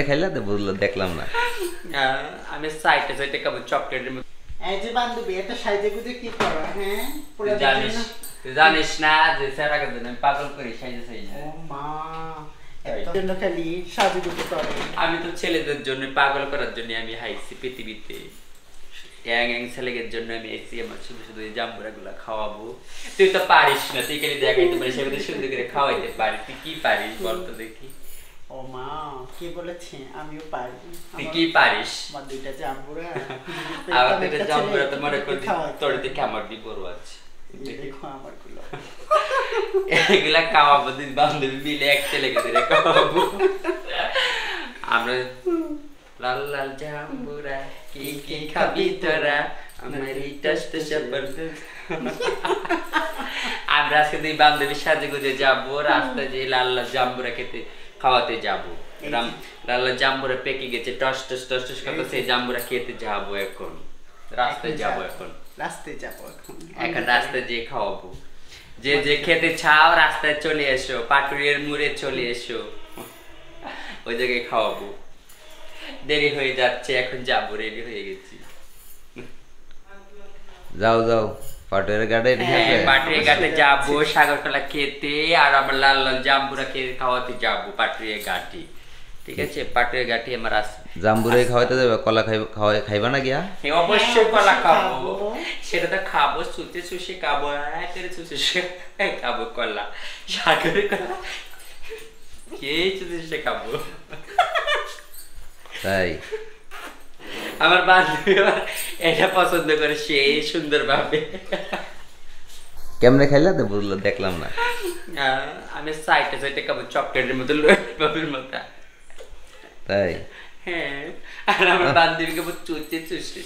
খাইলা তো বুঝলো দেখলাম না। আমি সাইটে সাইটে খাবো চকলেটের মতো। এই যে বান্ধবী এটা সাইজে গুজে কি করো? হ্যাঁ পুরো জানিস না যে স্যারা কিন্তু আমি পাগল করি সাইজে সাইজে। ও মা এত জন্য খালি সাজে গুজে করে। আমি তো ছেলেদের জন্য পাগল করার জন্য আমি হাইছি পৃথিবীতে। গ্যাং গ্যাং ছেলেদের জন্য আমি এসি আমার শুধু শুধু এই জাম্বুরাগুলা খাওয়াবো। তুই তো পারিস না, তুই খালি দেখাইতে পারিস, সেগুলো সুন্দর করে খাওয়াইতে পারিস। তুই কি পারিস বল তো দেখি। ও মা কি বলেছে? আমিও পারি। তুই কি পারিস? আমার দুইটা জাম্বুরা। আবার দুইটা জাম্বুরা তো মনে করি তোর দিকে আমার দি বড় আছে। দেখো আমার গুলো। এগুলা খাওয়াবো দুই বান্ধবী মিলে এক ছেলেকে ধরে খাওয়াবো। আমরা লাল লাল জাম্বুরা কি কি খাবি তোরা আমারই টেস্ট জবরদস্ত। আমরা আজকে দুই বান্ধবী সাজে গুজে যাবো, রাস্তায় যে লাল লাল জাম্বুরা খেতে খাওয়াতে যাবো। লাল লাল জাম্বুরা পেকে গেছে, টস টস টস টস করতে, সেই জাম্বুরা খেতে যাবো। এখন রাস্তায় যাবো, রাস্তায় যাবো এখন রাস্তায় যে খাওয়াবো। যে যে খেতে চাও রাস্তায় চলে এসো, পাটুরিয়ার মুড়ে চলে এসো, ওই জায়গায় খাওয়াবো। দেরি হয়ে যাচ্ছে, এখন যাবো, রেডি হয়ে গেছি। যাও যাও পাটের ঘাটে পাটুরিয়া ঘাটে যাবো সাগরকলা খেতে, আর আমার লাল লাল জাম্বুরা খেতে খাওয়াতে যাবো পাটুরিয়া ঘাটে। ঠিক আছে, পাটুরিয়া ঘাটে আমার জাম্বুরাই খাওয়াইতে যাবে। কলা খাইবা না গিয়া? অবশ্যই কলা খাবো, সেটা তো খাবো, চুষে চুষে খাবো, একেবারে চুষে খাবো কলা, সাগরের কলা কে চুষে খাবো। তাই আমার বান্ধবী এটা পছন্দ করে, সে সুন্দর ভাবে। কেমনে খাইলা তো বুঝলো দেখলাম না। আমি সাইটে সাইটে খাবো চকলেটের মতো, ললিপপের মতো। তাই হ্যাঁ, আর আমার বান্ধবীকে চুষে চুষে।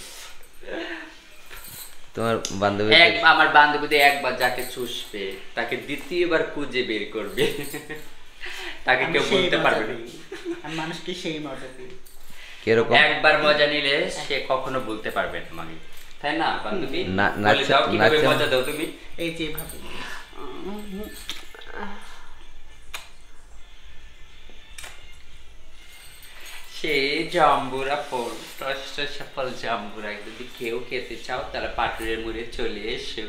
তোমার বান্ধবী আমার বান্ধবী একবার যাকে চুষবে তাকে দ্বিতীয়বার খুঁজে বের করবে, তাকে কেউ বলতে পারবে না। মানুষকে সেই মজা দিই। কিরকম? একবার মজা নিলে সে কখনো বলতে পারবে না মানে, তাই না বান্ধবী? বলে দাও কিভাবে মজা দাও তুমি। এই যে ভাবে সে জাম্বুরা ফল, সফল জাম্বুরা যদি কেউ খেতে চাও তাহলে পাটুরিয়ার মুড়ে চলে এসো,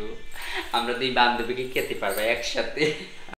আমরা দুই বান্ধবীকে খেতে পারবো একসাথে।